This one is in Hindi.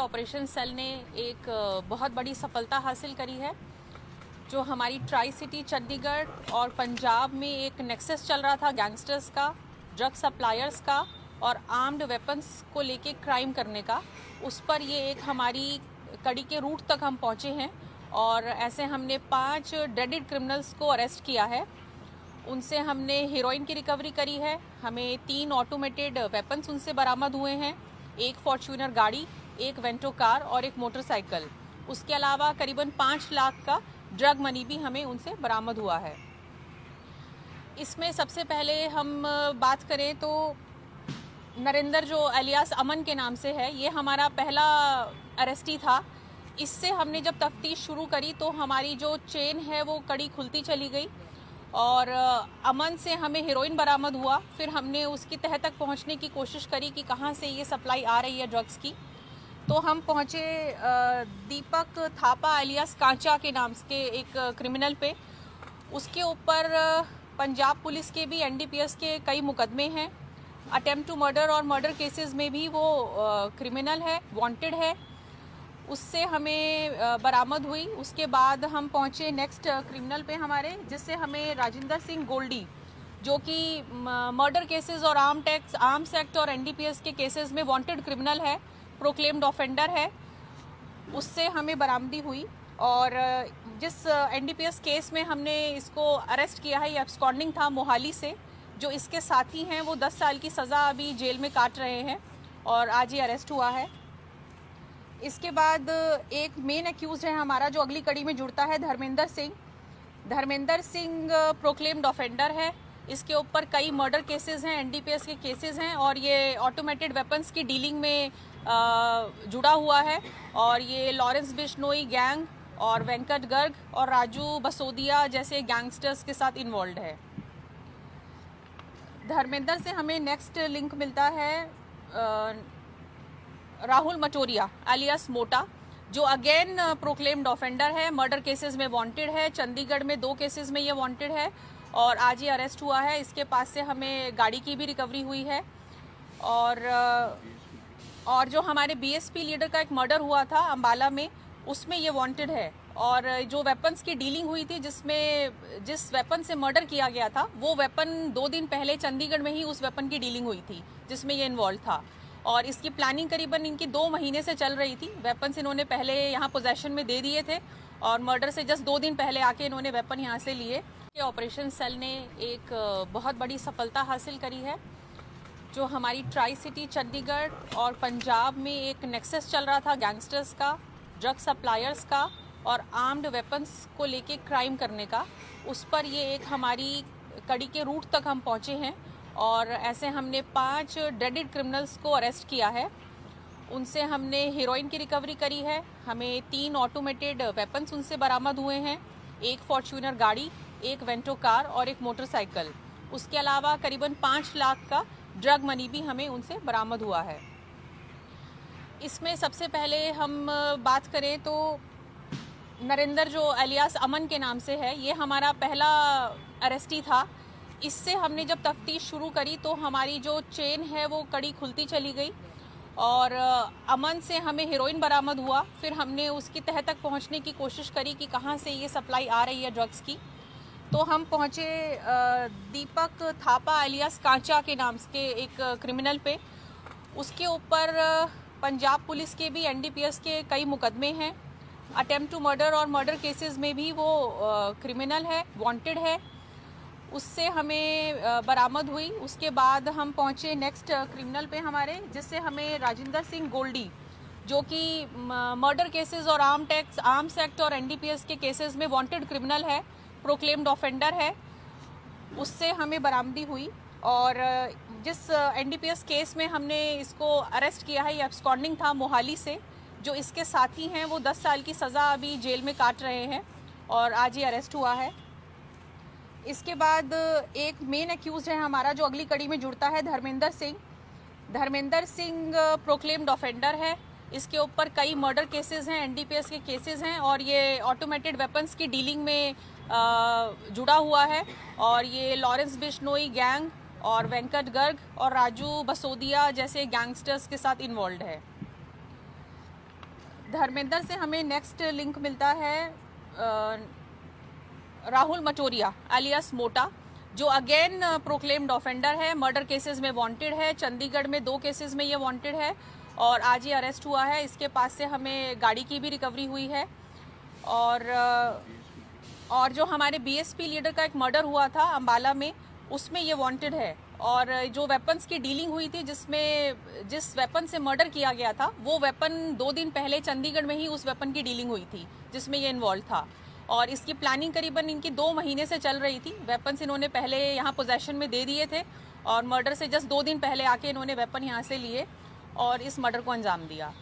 ऑपरेशन सेल ने एक बहुत बड़ी सफलता हासिल करी है। जो हमारी ट्राई सिटी चंडीगढ़ और पंजाब में एक नेक्सस चल रहा था गैंगस्टर्स का, ड्रग सप्लायर्स का और आर्म्ड वेपन्स को लेके क्राइम करने का, उस पर ये एक हमारी कड़ी के रूट तक हम पहुँचे हैं और ऐसे हमने 5 डेडेड क्रिमिनल्स को अरेस्ट किया है। उनसे हमने हीरोइन की रिकवरी करी है। हमें 3 ऑटोमेटेड वेपन्स उनसे बरामद हुए हैं, एक फॉर्च्यूनर गाड़ी, एक वेंटो कार और एक मोटरसाइकिल। उसके अलावा करीबन 5 लाख का ड्रग मनी भी हमें उनसे बरामद हुआ है। इसमें सबसे पहले हम बात करें तो नरेंद्र, जो एलियास अमन के नाम से है, ये हमारा पहला अरेस्टी था। इससे हमने जब तफ्तीश शुरू करी तो हमारी जो चेन है वो कड़ी खुलती चली गई और अमन से हमें हीरोइन बरामद हुआ। फिर हमने उसकी तह तक पहुंचने की कोशिश करी कि कहां से ये सप्लाई आ रही है ड्रग्स की। तो हम पहुंचे दीपक थापा एलियास कांचा के नाम के एक क्रिमिनल पे। उसके ऊपर पंजाब पुलिस के भी एनडीपीएस के कई मुकदमे हैं। अटेम्प्ट टू मर्डर और मर्डर केसेस में भी वो क्रिमिनल है, वांटेड है। उससे हमें बरामद हुई। उसके बाद हम पहुंचे नेक्स्ट क्रिमिनल पे हमारे, जिससे हमें राजिंदर सिंह गोल्डी, जो कि मर्डर केसेस और आर्म्स एक्ट और एनडीपीएस के केसेस में वांटेड क्रिमिनल है, प्रोक्लेम्ड ऑफेंडर है, उससे हमें बरामदी हुई। और जिस एनडीपीएस केस में हमने इसको अरेस्ट किया है, ये एब्सकॉन्डिंग था मोहाली से। जो इसके साथी हैं वो 10 साल की सज़ा अभी जेल में काट रहे हैं और आज ये अरेस्ट हुआ है। इसके बाद एक मेन एक्यूज है हमारा जो अगली कड़ी में जुड़ता है, धर्मेंद्र सिंह प्रोक्लेम्ड ऑफेंडर है। इसके ऊपर कई मर्डर केसेस हैं, एनडीपीएस के केसेस हैं और ये ऑटोमेटेड वेपन्स की डीलिंग में जुड़ा हुआ है। और ये लॉरेंस बिश्नोई गैंग और वेंकट गर्ग और राजू बसोदिया जैसे गैंगस्टर्स के साथ इन्वॉल्व है। धर्मेंद्र से हमें नेक्स्ट लिंक मिलता है राहुल मटोरिया एलियास मोटा, जो अगेन प्रोक्लेम्ड ऑफेंडर है, मर्डर केसेस में वांटेड है। चंडीगढ़ में 2 केसेस में ये वांटेड है और आज ये अरेस्ट हुआ है। इसके पास से हमें गाड़ी की भी रिकवरी हुई है। और जो हमारे बीएसपी लीडर का एक मर्डर हुआ था अंबाला में, उसमें ये वांटेड है। और जो वेपन्स की डीलिंग हुई थी, जिस वेपन से मर्डर किया गया था, वो वेपन 2 दिन पहले चंडीगढ़ में ही उस वेपन की डीलिंग हुई थी जिसमें ये इन्वॉल्व था। और इसकी प्लानिंग करीबन इनकी 2 महीने से चल रही थी। वेपन्स इन्होंने पहले यहाँ पोजेशन में दे दिए थे और मर्डर से जस्ट 2 दिन पहले आके इन्होंने वेपन यहाँ से लिए। ऑपरेशन सेल ने एक बहुत बड़ी सफलता हासिल करी है। जो हमारी ट्राई सिटी चंडीगढ़ और पंजाब में एक नेक्सस चल रहा था गैंगस्टर्स का, ड्रग सप्लायर्स का और आर्म्ड वेपन्स को लेके क्राइम करने का, उस पर ये एक हमारी कड़ी के रूट तक हम पहुँचे हैं और ऐसे हमने 5 डेडेड क्रिमिनल्स को अरेस्ट किया है। उनसे हमने हीरोइन की रिकवरी करी है। हमें 3 ऑटोमेटेड वेपन्स उनसे बरामद हुए हैं, एक फॉर्च्यूनर गाड़ी, एक वेंटो कार और एक मोटरसाइकिल। उसके अलावा करीबन 5 लाख का ड्रग मनी भी हमें उनसे बरामद हुआ है। इसमें सबसे पहले हम बात करें तो नरेंद्र, जो एलियास अमन के नाम से है, ये हमारा पहला अरेस्टी था। इससे हमने जब तफ्तीश शुरू करी तो हमारी जो चेन है वो कड़ी खुलती चली गई और अमन से हमें हीरोइन बरामद हुआ। फिर हमने उसकी तह तक पहुंचने की कोशिश करी कि कहां से ये सप्लाई आ रही है ड्रग्स की। तो हम पहुंचे दीपक थापा एलियास कांचा के नाम के एक क्रिमिनल पे। उसके ऊपर पंजाब पुलिस के भी एनडीपीएस के कई मुकदमे हैं। अटेम्प्ट टू मर्डर और मर्डर केसेस में भी वो क्रिमिनल है, वांटेड है। उससे हमें बरामद हुई। उसके बाद हम पहुंचे नेक्स्ट क्रिमिनल पे हमारे, जिससे हमें राजिंदर सिंह गोल्डी, जो कि मर्डर केसेस और आर्म्स एक्ट और एनडीपीएस के केसेस में वांटेड क्रिमिनल है, प्रोक्लेम्ड ऑफेंडर है, उससे हमें बरामदी हुई। और जिस एनडीपीएस केस में हमने इसको अरेस्ट किया है, ये एब्सकॉन्डिंग था मोहाली से। जो इसके साथी हैं वो 10 साल की सज़ा अभी जेल में काट रहे हैं और आज ये अरेस्ट हुआ है। इसके बाद एक मेन एक्यूज है हमारा जो अगली कड़ी में जुड़ता है, धर्मेंद्र सिंह प्रोक्लेम्ड ऑफेंडर है। इसके ऊपर कई मर्डर केसेस हैं, एनडीपीएस के केसेस हैं और ये ऑटोमेटेड वेपन्स की डीलिंग में जुड़ा हुआ है। और ये लॉरेंस बिश्नोई गैंग और वेंकट गर्ग और राजू बसोदिया जैसे गैंगस्टर्स के साथ इन्वॉल्व है। धर्मेंद्र से हमें नेक्स्ट लिंक मिलता है राहुल मटोरिया एलियस मोटा, जो अगेन प्रोक्लेम्ड ऑफेंडर है, मर्डर केसेस में वांटेड है। चंडीगढ़ में 2 केसेस में ये वांटेड है और आज ही अरेस्ट हुआ है। इसके पास से हमें गाड़ी की भी रिकवरी हुई है और जो हमारे बीएसपी लीडर का एक मर्डर हुआ था अंबाला में, उसमें ये वांटेड है। और जो वेपन्स की डीलिंग हुई थी, जिस वेपन से मर्डर किया गया था, वो वेपन 2 दिन पहले चंडीगढ़ में ही उस वेपन की डीलिंग हुई थी जिसमें ये इन्वॉल्व था। और इसकी प्लानिंग करीबन इनकी 2 महीने से चल रही थी। वेपन्स इन्होंने पहले यहाँ पोजेशन में दे दिए थे और मर्डर से जस्ट 2 दिन पहले आके इन्होंने वेपन यहाँ से लिए और इस मर्डर को अंजाम दिया।